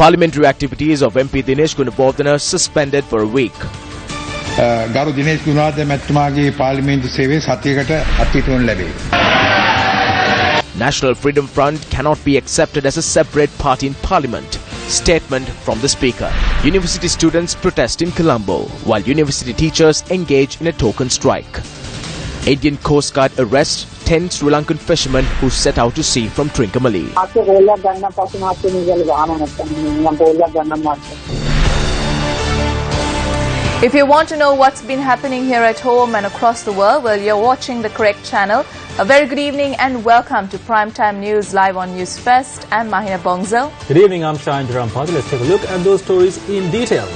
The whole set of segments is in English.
Parliamentary activities of MP Dinesh Gunawardena suspended for a week. ගරු දිනේෂ් ගුණවර්ධන මැතිතුමාගේ පාර්ලිමේන්තු සේවය සතියකට අත්හිටුවනු ලැබේ. National Freedom Front cannot be accepted as a separate party in Parliament. Statement from the Speaker. University students protest in Colombo, while university teachers engage in a token strike. Indian Coast Guard arrests 10 Sri Lankan fishermen who set out to sea from Trincomalee. If you want to know what's been happening here at home and across the world, well, you're watching the correct channel. A very good evening and welcome to Primetime News live on Newsfirst. I'm Mahina Bongzel. Good evening, I'm Shahin Rampati. Let's take a look at those stories in detail.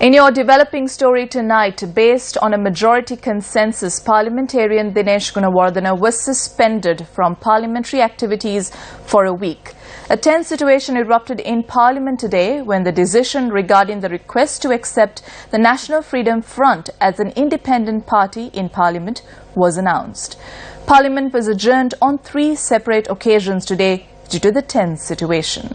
In your developing story tonight, based on a majority consensus, parliamentarian Dinesh Gunawardena was suspended from parliamentary activities for a week. A tense situation erupted in Parliament today when the decision regarding the request to accept the National Freedom Front as an independent party in Parliament was announced. Parliament was adjourned on 3 separate occasions today due to the tense situation.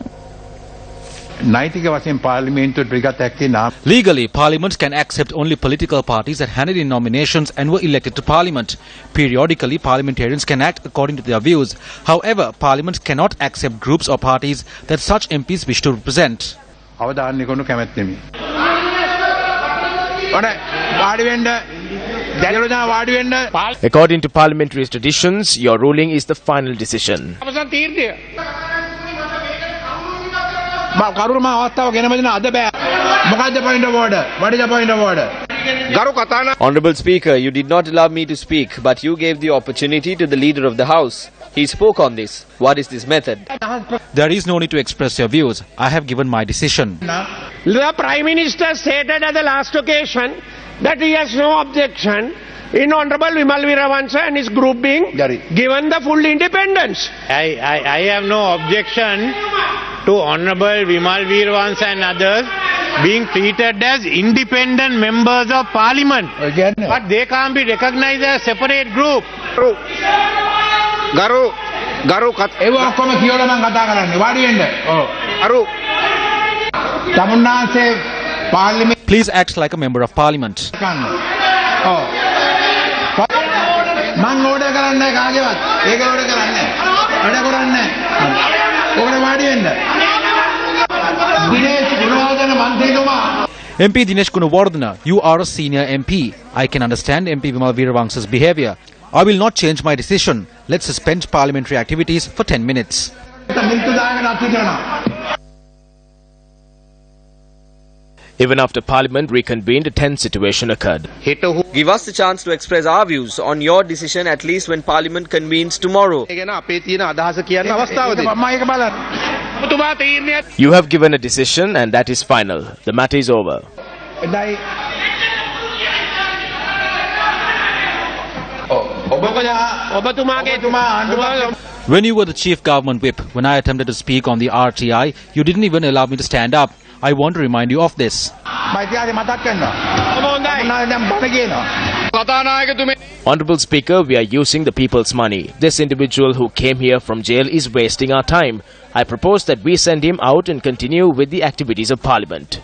Legally, Parliament can accept only political parties that handed in nominations and were elected to Parliament. Periodically, parliamentarians can act according to their views. However, Parliament cannot accept groups or parties that such MPs wish to represent. According to parliamentary traditions, your ruling is the final decision. Honourable Speaker, you did not allow me to speak, but you gave the opportunity to the Leader of the House. He spoke on this. What is this method? There is no need to express your views. I have given my decision. The Prime Minister stated at the last occasion that he has no objection in Honourable Vimal Veeravansa and his group being given the full independence. I have no objection to Honourable Vimal Veeravansa and others being treated as independent members of Parliament. But they can't be recognized as a separate group. Please act like a member of Parliament. MP Dinesh Gunawardena, you are a senior MP. I can understand MP Vimal Veeravansa's behaviour. I will not change my decision. Let's suspend parliamentary activities for 10 minutes. Even after Parliament reconvened, a tense situation occurred. Give us the chance to express our views on your decision at least when Parliament convenes tomorrow. You have given a decision and that is final. The matter is over. When you were the chief government whip, when I attempted to speak on the RTI, you didn't even allow me to stand up. I want to remind you of this. Honourable Speaker, we are using the people's money. This individual who came here from jail is wasting our time. I propose that we send him out and continue with the activities of Parliament.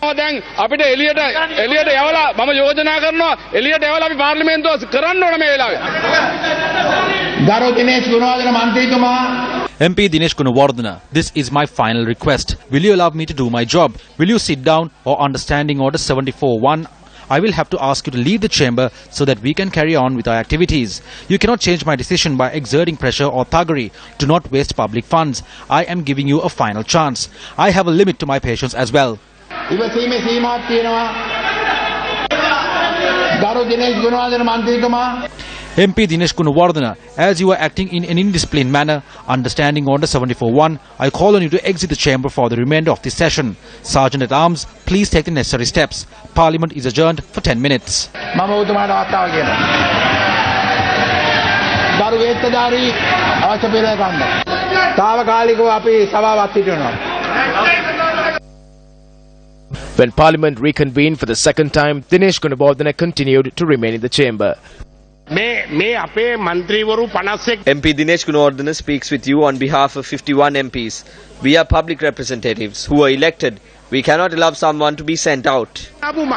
MP Dinesh Gunawardena, this is my final request. Will you allow me to do my job? Will you sit down or understanding order 74-1? I will have to ask you to leave the chamber so that we can carry on with our activities. You cannot change my decision by exerting pressure or thuggery. Do not waste public funds. I am giving you a final chance. I have a limit to my patience as well. MP Dinesh Gunawardena, as you are acting in an indisciplined manner, understanding order 74-1, I call on you to exit the chamber for the remainder of this session. Sergeant at Arms, please take the necessary steps. Parliament is adjourned for 10 minutes. When Parliament reconvened for the second time, Dinesh Gunawardena continued to remain in the chamber. MP Dinesh Gunawardena speaks with you on behalf of 51 MPs. We are public representatives who are elected. We cannot allow someone to be sent out. Then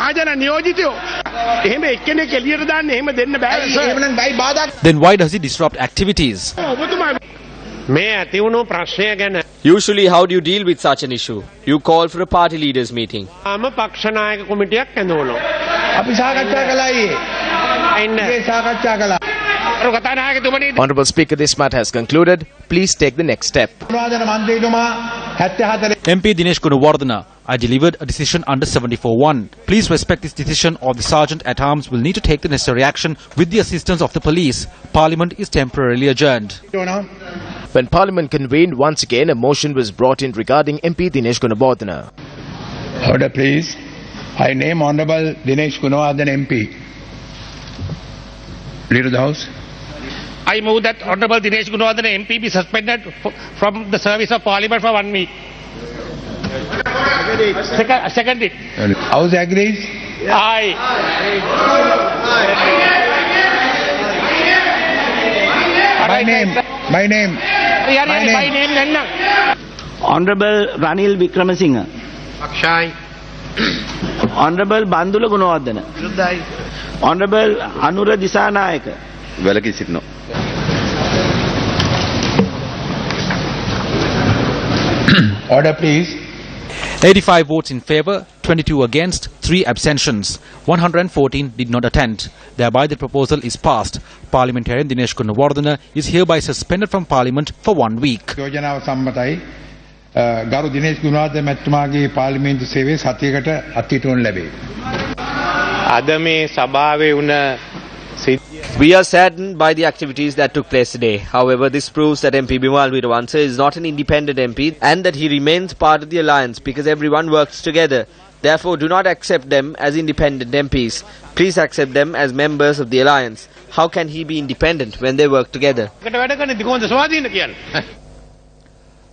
why does he disrupt activities? Usually, how do you deal with such an issue? You call for a party leaders meeting. Honourable Speaker, this matter has concluded. Please take the next step. MP Dinesh Gunawardena, I delivered a decision under 74(1). Please respect this decision or the Sergeant at Arms will need to take the necessary action with the assistance of the police. Parliament is temporarily adjourned. When Parliament convened once again, a motion was brought in regarding MP Dinesh Gunawardena. Order, please. I name Honourable Dinesh Gunawardena MP. Leader of the House. I move that Honourable Dinesh Gunawardena MP be suspended from the service of Parliament for 1 week. Second it. House agrees? Aye. My name. Honourable Ranil Wickramasinghe. Akshay. Honourable Bandula Gunawardena. Honourable Anura Disanayaka. Velaki Sidno. Order, please. 85 votes in favour, 22 against, 3 abstentions. 114 did not attend. Thereby the proposal is passed. Parliamentarian Dinesh Gunawardena is hereby suspended from Parliament for 1 week. යෝජනාව සම්මතයි. ගරු දිනේෂ් ගුණවර්ධන මැතිතුමාගේ පාර්ලිමේන්තු සේවය සතියකට අත්හිටුවනු ලැබේ. අද මේ සභාවේ වුණ We are saddened by the activities that took place today. However, this proves that MP Bimal Veerawansa is not an independent MP and that he remains part of the alliance because everyone works together. Therefore, do not accept them as independent MPs. Please accept them as members of the alliance. How can he be independent when they work together?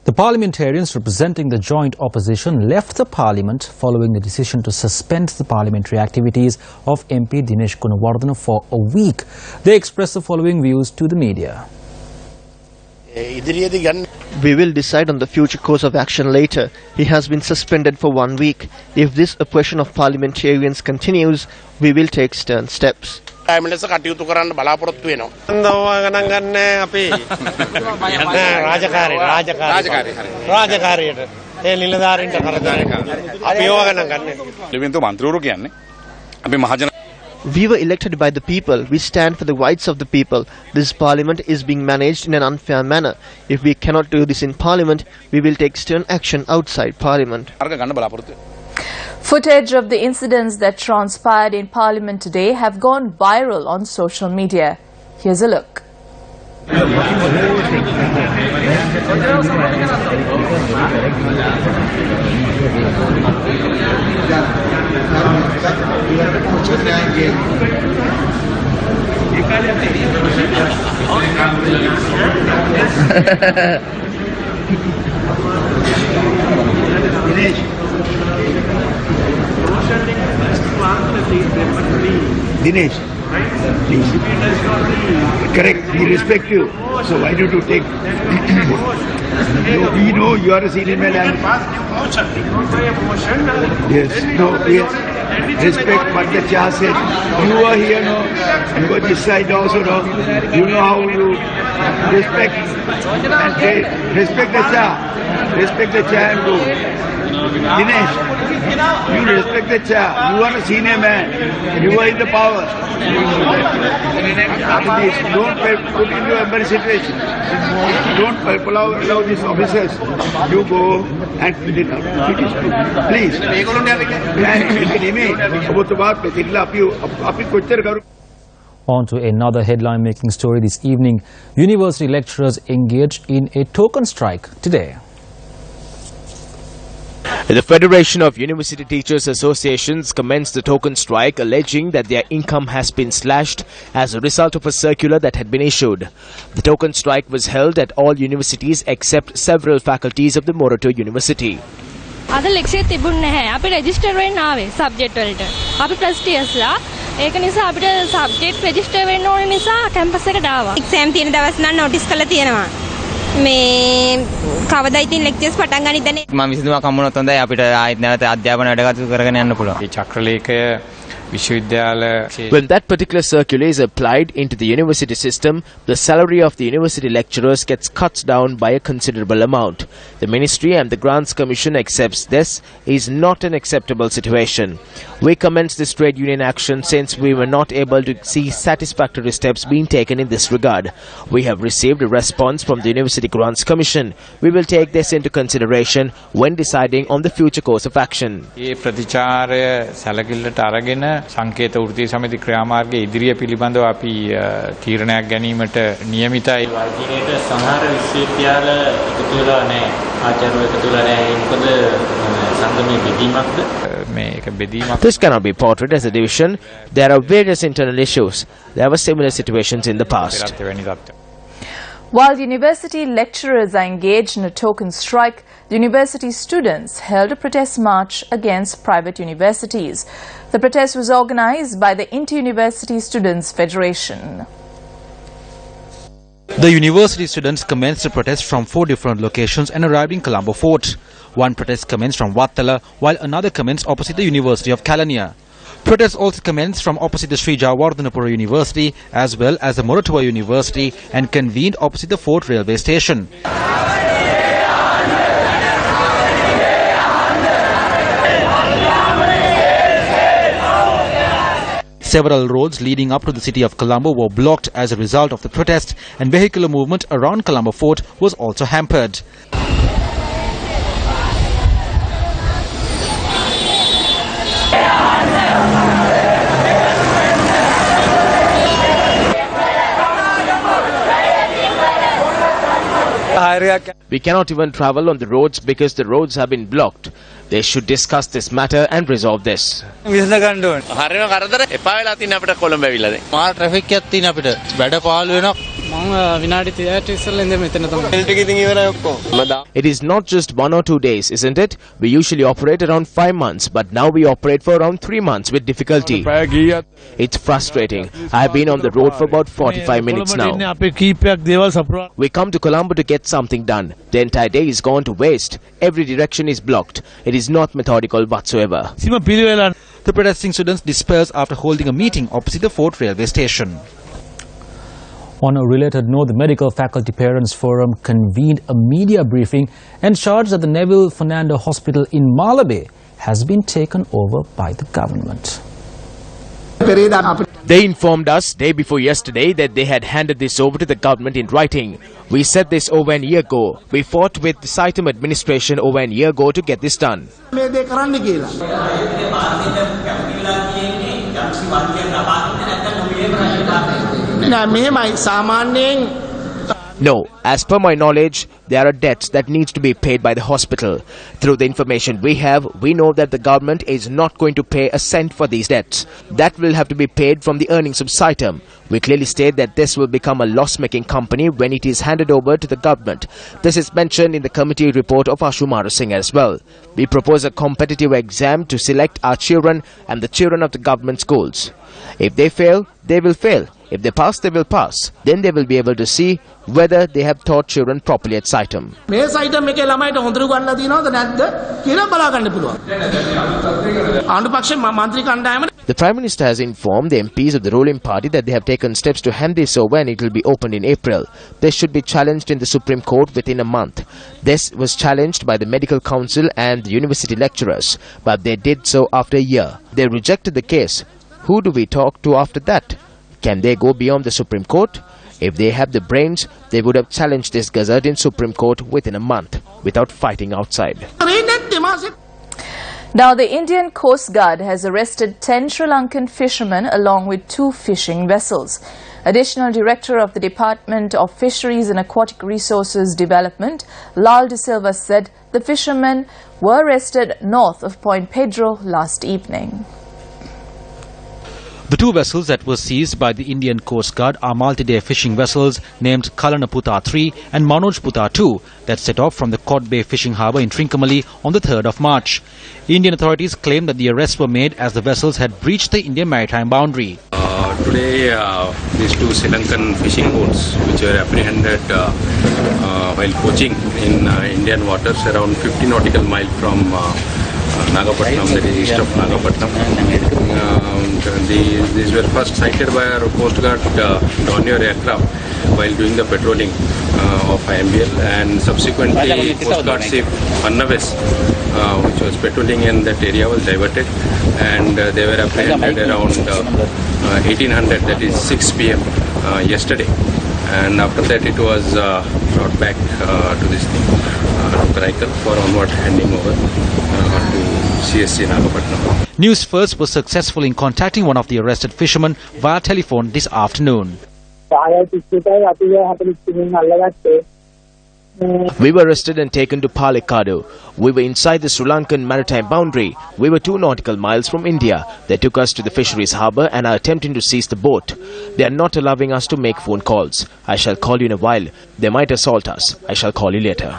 The parliamentarians representing the joint opposition left the parliament following the decision to suspend the parliamentary activities of MP Dinesh Gunawardena for a week. They expressed the following views to the media. We will decide on the future course of action later. He has been suspended for 1 week. If this oppression of parliamentarians continues, we will take stern steps. We were elected by the people. We stand for the rights of the people. This parliament is being managed in an unfair manner. If we cannot do this in parliament, we will take stern action outside parliament. Footage of the incidents that transpired in Parliament today have gone viral on social media. Here's a look. Dinesh, please. Correct, we respect you. So why don't you take... We know you are a senior man and... Yes, no, yes. Respect what the chair said. You are here, no? You are this side also, no? You know how you respect and say, respect the chair. Respect the chair and go. Dinesh, you respect the chair. You are a senior man. You are in the power. Don't put into embarrassing situation. Don't allow these officers. You go and finish. Please. On to another headline-making story this evening. University lecturers engaged in a token strike today. The Federation of University Teachers Associations commenced the token strike, alleging that their income has been slashed as a result of a circular that had been issued. The token strike was held at all universities except several faculties of the Morato University. අද lecture තිබුණ නැහැ. අපි register වෙන්න ආවේ subject වලට. අපි ප්‍රස්ටියස්ලා ඒක නිසා අපිට සබ්ජෙක්ට් රෙජිස්ටර් වෙන්න ඕන නිසා කැම්පස් එකට ආවා. එක්සෑම් තියෙන දවස් නම් නොටිස් කරලා තියෙනවා. මේ කවදා ඉතින් ලෙක්චර්ස් පටන් ගනිද්දනේ. මම විසඳුමක් හම්බුනොත් හොඳයි අපිට ආයෙත් නැවත අධ්‍යාපන වැඩ කටයුතු කරගෙන යන්න පුළුවන්. මේ චක්‍රලේඛය When that particular circular is applied into the university system, the salary of the university lecturers gets cut down by a considerable amount. The Ministry and the Grants Commission accepts this is not an acceptable situation. We commence this trade union action since we were not able to see satisfactory steps being taken in this regard. We have received a response from the University Grants Commission. We will take this into consideration when deciding on the future course of action. සංකේත වෘත්තීය සමිති ක්‍රියාමාර්ගයේ ඉදිරිය පිළිබඳව අපි තීරණයක් ගැනීමට නියමිතයි. වර්ජිනේට සමහර විශ්වවිද්‍යාල එකතු වෙලා නැහැ. ආචාර්යවරු එකතු වෙලා නැහැ. මොකද සංගමයේ බෙදීමක්ද? මේක බෙදීමක්. This cannot be portrayed as a division. There are various internal issues. There were similar situations in the past. While university lecturers are engaged in a token strike, the university students held a protest march against private universities. The protest was organized by the Inter-University Students' Federation. The university students commenced a protest from 4 different locations and arrived in Colombo Fort. One protest commenced from Wattala, while another commenced opposite the University of Kalaniya. Protests also commenced from opposite the Sri Jawaharlanapura University as well as the Moratuwa University and convened opposite the Fort railway station. Several roads leading up to the city of Colombo were blocked as a result of the protest, and vehicular movement around Colombo Fort was also hampered. We cannot even travel on the roads because the roads have been blocked. They should discuss this matter and resolve this. It is not just 1 or 2 days, isn't it? We usually operate around 5 months, but now we operate for around 3 months with difficulty. It's frustrating. I have been on the road for about 45 minutes now. We come to Colombo to get something done. The entire day is gone to waste. Every direction is blocked. It is not methodical whatsoever. The protesting students dispersed after holding a meeting opposite the Fort railway station. On a related note, the Medical Faculty Parents Forum convened a media briefing and charged that the Neville Fernando Hospital in Malabe has been taken over by the government. They informed us day before yesterday that they had handed this over to the government in writing. We said this over an year ago. We fought with the Saitam administration over an year ago to get this done. No, as per my knowledge, there are debts that needs to be paid by the hospital. Through the information we have, we know that the government is not going to pay a cent for these debts. That will have to be paid from the earnings of Saitam. We clearly state that this will become a loss-making company when it is handed over to the government. This is mentioned in the committee report of Ashumara Singh as well. We propose a competitive exam to select our children and the children of the government schools. If they fail, they will fail. If they pass, they will pass. Then they will be able to see whether they have taught children properly at Saitam. The Prime Minister has informed the MPs of the ruling party that they have taken steps to hand this over and it will be opened in April. This should be challenged in the Supreme Court within a month. This was challenged by the Medical Council and the university lecturers, but they did so after a year. They rejected the case. Who do we talk to after that? Can they go beyond the Supreme Court? If they have the brains, they would have challenged this gazette in Supreme Court within a month without fighting outside. Now, the Indian Coast Guard has arrested 10 Sri Lankan fishermen along with 2 fishing vessels. Additional Director of the Department of Fisheries and Aquatic Resources Development, Lal De Silva, said the fishermen were arrested north of Point Pedro last evening. The two vessels that were seized by the Indian Coast Guard are multi-day fishing vessels named Kalanaputa 3 and Manojputa 2 that set off from the Cod Bay fishing harbour in Trincomalee on the 3rd of March. Indian authorities claim that the arrests were made as the vessels had breached the Indian maritime boundary. Today, these two Sri Lankan fishing boats, which were apprehended while poaching in Indian waters around 50 nautical miles from Nagapattinam, that is east of Nagapattinam. These were first sighted by our Coast Guard Dornier aircraft while doing the patrolling of IMBL, and subsequently Coast Guard ship Annaves, which was patrolling in that area, was diverted, and they were apprehended around 1800, that is 6 p.m. Yesterday, and after that it was brought back to this to Karaikal for onward handing over to CSC Nagapattinam. News First was successful in contacting one of the arrested fishermen via telephone this afternoon. We were arrested and taken to Palakkadu. We were inside the Sri Lankan maritime boundary. We were 2 nautical miles from India. They took us to the fisheries harbour and are attempting to seize the boat. They are not allowing us to make phone calls. I shall call you in a while. They might assault us. I shall call you later.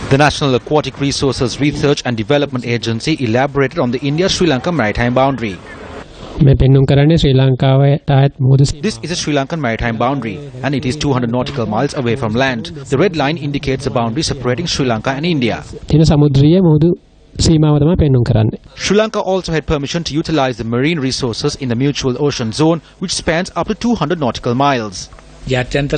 The National Aquatic Resources Research and Development Agency elaborated on the India-Sri Lanka maritime boundary. This is a Sri Lankan maritime boundary and it is 200 nautical miles away from land. The red line indicates the boundary separating Sri Lanka and India. Sri Lanka also had permission to utilize the marine resources in the mutual ocean zone, which spans up to 200 nautical miles. According to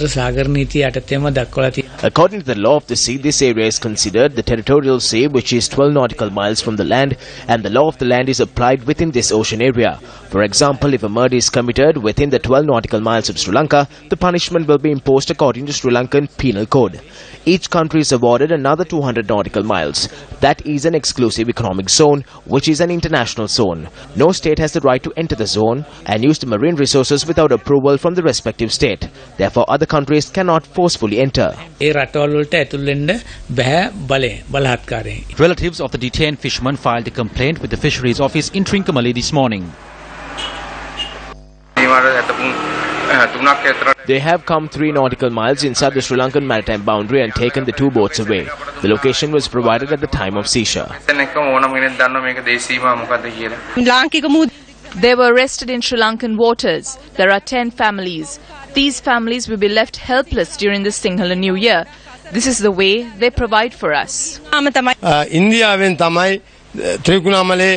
the law of the sea, this area is considered the territorial sea, which is 12 nautical miles from the land, and the law of the land is applied within this ocean area. For example, if a murder is committed within the 12 nautical miles of Sri Lanka, the punishment will be imposed according to Sri Lankan Penal Code. Each country is awarded another 200 nautical miles. That is an exclusive economic zone, which is an international zone. No state has the right to enter the zone and use the marine resources without approval from the respective state. Therefore, other countries cannot forcefully enter. Relatives of the detained fishermen filed a complaint with the Fisheries Office in Trincomalee this morning. They have come 3 nautical miles inside the Sri Lankan maritime boundary and taken the 2 boats away. The location was provided at the time of seizure. They were arrested in Sri Lankan waters. There are 10 families. These families will be left helpless during the Sinhala New Year. This is the way they provide for us.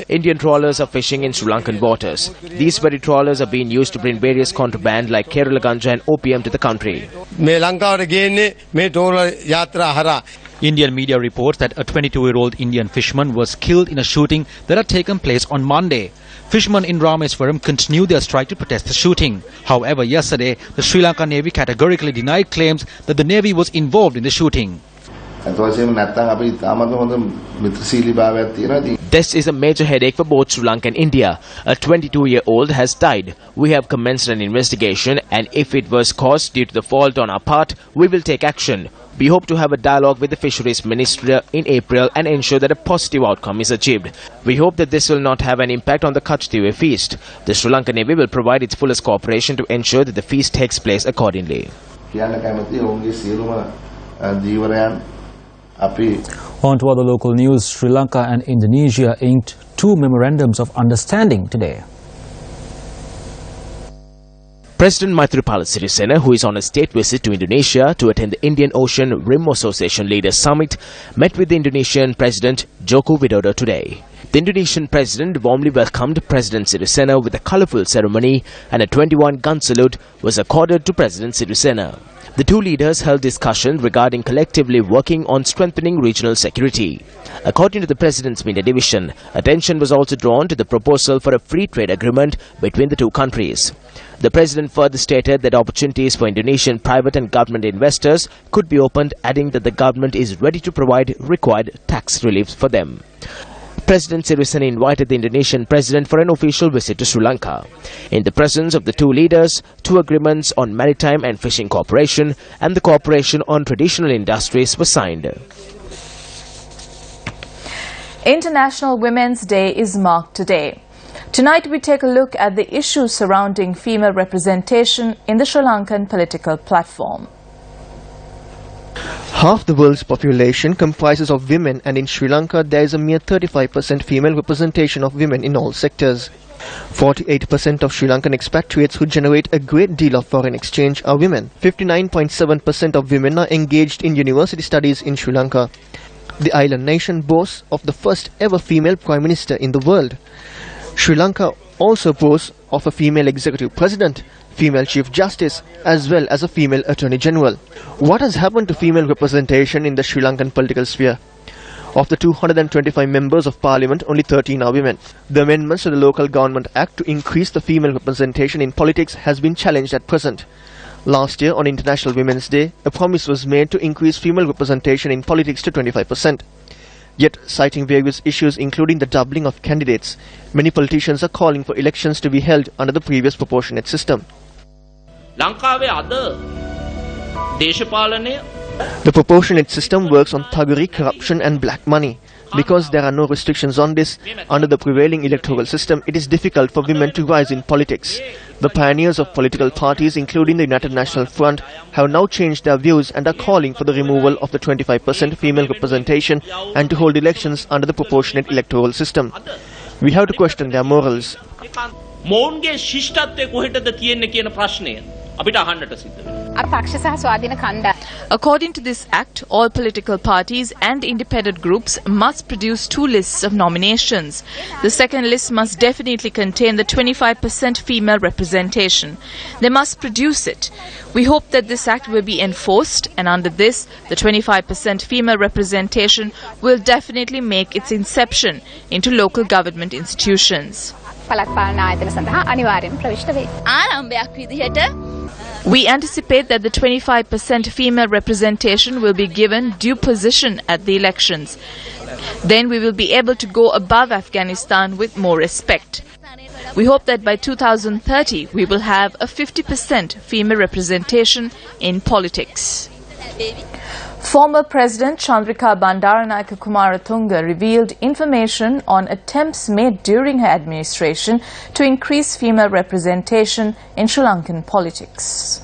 Indian trawlers are fishing in Sri Lankan waters. These very trawlers are being used to bring various contraband like Kerala ganja and opium to the country. Indian media reports that a 22-year-old Indian fisherman was killed in a shooting that had taken place on Monday. Fishermen in Rameswaram continued their strike to protest the shooting. However, yesterday, the Sri Lanka Navy categorically denied claims that the Navy was involved in the shooting. This is a major headache for both Sri Lanka and India. A 22-year-old has died. We have commenced an investigation, and if it was caused due to the fault on our part, we will take action. We hope to have a dialogue with the Fisheries Ministry in April and ensure that a positive outcome is achieved. We hope that this will not have an impact on the Kachtiwe feast. The Sri Lanka Navy will provide its fullest cooperation to ensure that the feast takes place accordingly. On to other local news. Sri Lanka and Indonesia inked 2 memorandums of understanding today. President Maithripala Sirisena, who is on a state visit to Indonesia to attend the Indian Ocean Rim Association Leaders Summit, met with the Indonesian President Joko Widodo today. The Indonesian President warmly welcomed President Sirisena with a colourful ceremony, and a 21-gun salute was accorded to President Sirisena. The two leaders held discussion regarding collectively working on strengthening regional security. According to the President's media division, attention was also drawn to the proposal for a free trade agreement between the two countries. The President further stated that opportunities for Indonesian private and government investors could be opened, adding that the government is ready to provide required tax reliefs for them. President Sirisena invited the Indonesian President for an official visit to Sri Lanka. In the presence of the two leaders, 2 agreements on maritime and fishing cooperation and the cooperation on traditional industries were signed. International Women's Day is marked today. Tonight we take a look at the issues surrounding female representation in the Sri Lankan political platform. Half the world's population comprises of women, and in Sri Lanka there is a mere 35% female representation of women in all sectors. 48% of Sri Lankan expatriates who generate a great deal of foreign exchange are women. 59.7% of women are engaged in university studies in Sri Lanka. The island nation boasts of the first ever female Prime Minister in the world. Sri Lanka also boasts of a female executive president, female chief justice, as well as a female attorney general. What has happened to female representation in the Sri Lankan political sphere? Of the 225 members of parliament, only 13 are women. The amendments to the Local Government Act to increase the female representation in politics has been challenged at present. Last year, on International Women's Day, a promise was made to increase female representation in politics to 25%. Yet, citing various issues including the doubling of candidates, many politicians are calling for elections to be held under the previous proportionate system. The proportionate system works on thuggery, corruption and black money. Because there are no restrictions on this, under the prevailing electoral system, it is difficult for women to rise in politics. The pioneers of political parties, including the United National Front, have now changed their views and are calling for the removal of the 25% female representation and to hold elections under the proportionate electoral system. We have to question their morals. According to this act, all political parties and independent groups must produce 2 lists of nominations. The second list must definitely contain the 25% female representation. They must produce it. We hope that this act will be enforced, and under this, the 25% female representation will definitely make its inception into local government institutions. We anticipate that the 25% female representation will be given due position at the elections. Then we will be able to go above Afghanistan with more respect. We hope that by 2030 we will have a 50% female representation in politics. Former President Chandrika Bandaranayake Kumaratunga revealed information on attempts made during her administration to increase female representation in Sri Lankan politics.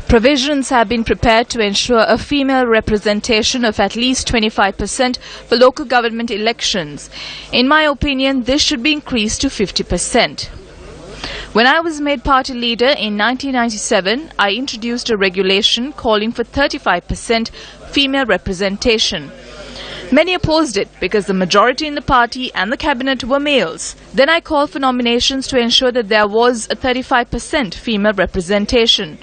Provisions have been prepared to ensure a female representation of at least 25% for local government elections. In my opinion, this should be increased to 50%. When I was made party leader in 1997, I introduced a regulation calling for 35% female representation. Many opposed it because the majority in the party and the cabinet were males. Then I called for nominations to ensure that there was a 35% female representation.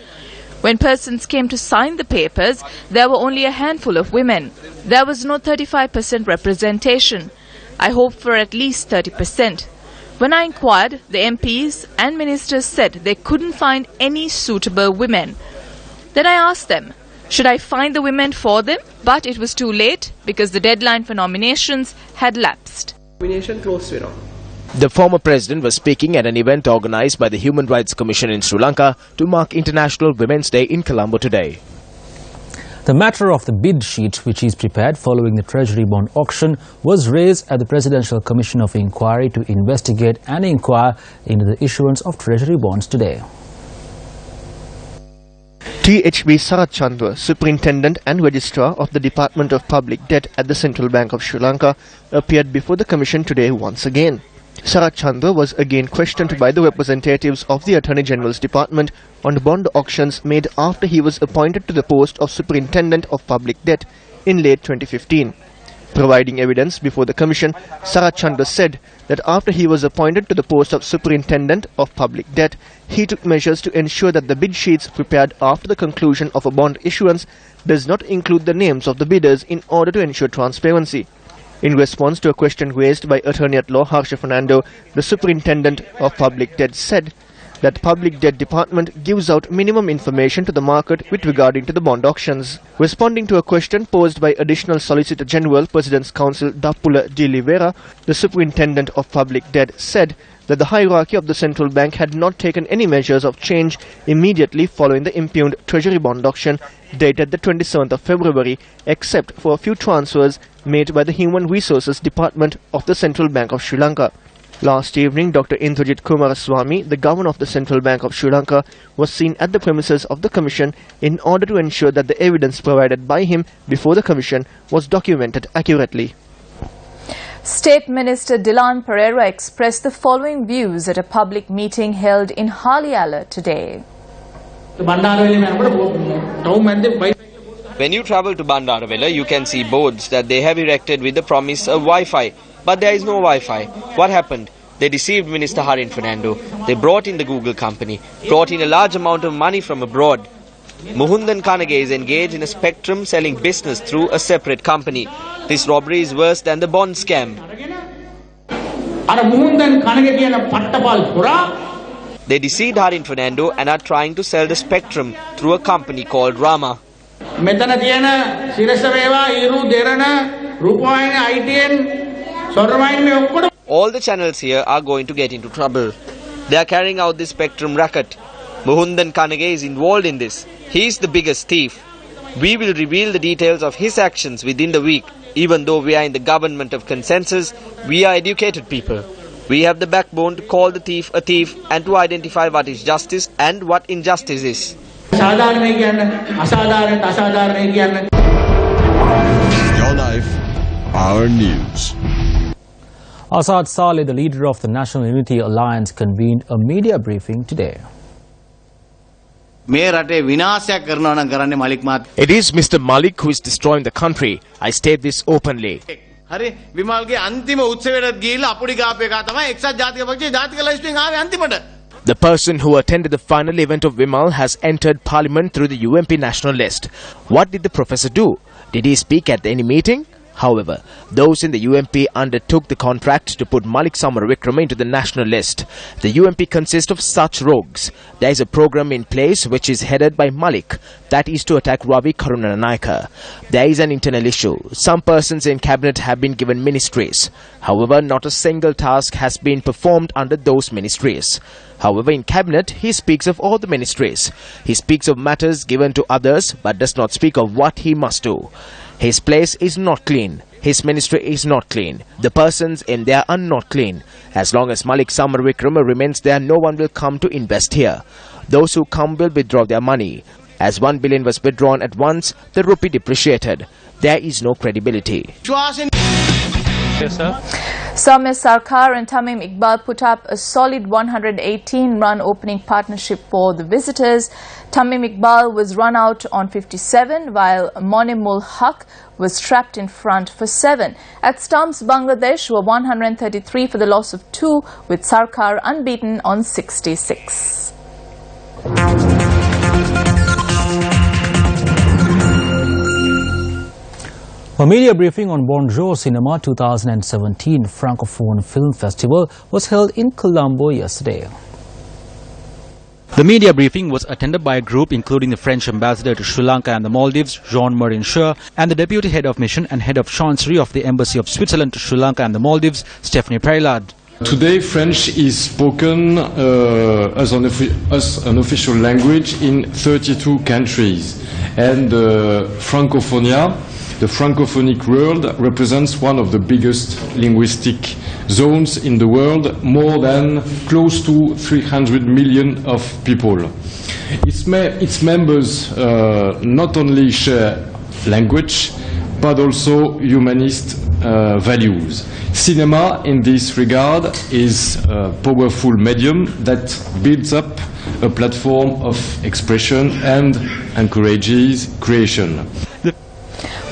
When persons came to sign the papers, there were only a handful of women. There was no 35% representation. I hoped for at least 30%. When I inquired, the MPs and ministers said they couldn't find any suitable women. Then I asked them, should I find the women for them? But it was too late because the deadline for nominations had lapsed. The former president was speaking at an event organized by the Human Rights Commission in Sri Lanka to mark International Women's Day in Colombo today. The matter of the bid sheet, which is prepared following the Treasury bond auction, was raised at the Presidential Commission of Inquiry to investigate and inquire into the issuance of Treasury bonds today. THB Sarat Chandra, Superintendent and Registrar of the Department of Public Debt at the Central Bank of Sri Lanka, appeared before the Commission today once again. Sarat Chandra was again questioned by the representatives of the Attorney General's Department on bond auctions made after he was appointed to the post of Superintendent of Public Debt in late 2015. Providing evidence before the Commission, Sarat Chandra said that after he was appointed to the post of Superintendent of Public Debt, he took measures to ensure that the bid sheets prepared after the conclusion of a bond issuance does not include the names of the bidders in order to ensure transparency. In response to a question raised by Attorney at Law Harsha Fernando, the Superintendent of Public Debt said that Public Debt Department gives out minimum information to the market with regarding to the bond auctions. Responding to a question posed by Additional Solicitor General, President's Counsel Dappula de Oliveira, the Superintendent of Public Debt said that the hierarchy of the central bank had not taken any measures of change immediately following the impugned Treasury bond auction dated the 27th of February, except for a few transfers made by the Human Resources Department of the Central Bank of Sri Lanka. Last evening, Dr. Indrajit Kumaraswamy, the Governor of the Central Bank of Sri Lanka, was seen at the premises of the Commission in order to ensure that the evidence provided by him before the Commission was documented accurately. State Minister Dilan Pereira expressed the following views at a public meeting held in Haliala today. When you travel to Bandaravela, you can see boards that they have erected with the promise of Wi-Fi. But there is no Wi-Fi. What happened? They deceived Minister Harin Fernando. They brought in the Google company, brought in a large amount of money from abroad. Muhundan Kanage is engaged in a spectrum selling business through a separate company. This robbery is worse than the bond scam. They deceived Harin Fernando and are trying to sell the spectrum through a company called Rama. All the channels here are going to get into trouble. They are carrying out this spectrum racket. Muhundan Kanage is involved in this. He is the biggest thief. We will reveal the details of his actions within the week. Even though we are in the government of consensus, we are educated people. We have the backbone to call the thief a thief and to identify what is justice and what injustice is. Your life, our news. Asad Saleh, the leader of the National Unity Alliance, convened a media briefing today. It is Mr. Malik who is destroying the country. I state this openly. The person who attended the final event of Vimal has entered parliament through the UMP national list. What did the professor do? Did he speak at any meeting? However, those in the UMP undertook the contract to put Malik Samaravikrama into the national list. The UMP consists of such rogues. There is a program in place which is headed by Malik, that is to attack Ravi Karunanayaka. There is an internal issue. Some persons in cabinet have been given ministries. However, not a single task has been performed under those ministries. However, in cabinet, he speaks of all the ministries. He speaks of matters given to others, but does not speak of what he must do. His place is not clean. His ministry is not clean. The persons in there are not clean. As long as Malik Samaravikrama remains there, no one will come to invest here. Those who come will withdraw their money. As 1 billion was withdrawn at once, the rupee depreciated. There is no credibility. Yes, sir. Samir Sarkar and Tamim Iqbal put up a solid 118-run opening partnership for the visitors. Tamim Iqbal was run out on 57, while Monimul Haq was trapped in front for 7. At stumps, Bangladesh were 133 for the loss of 2, with Sarkar unbeaten on 66. A media briefing on Bonjour Cinema 2017 Francophone Film Festival was held in Colombo yesterday. The media briefing was attended by a group including the French ambassador to Sri Lanka and the Maldives, Jean-Marie Schur, and the deputy head of mission and head of chancery of the Embassy of Switzerland to Sri Lanka and the Maldives, Stephanie Prailad. Today, French is spoken as an official language in 32 countries, and Francophonia, the Francophonic world, represents one of the biggest linguistic zones in the world, more than close to 300 million of people. Its members not only share language, but also humanist values. Cinema, in this regard, is a powerful medium that builds up a platform of expression and encourages creation.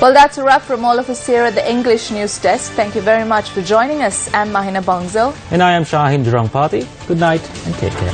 Well, that's a wrap from all of us here at the English News Desk. Thank you very much for joining us. I'm Mahina Bangzo. And I am Shahin Jurangpati. Good night and take care.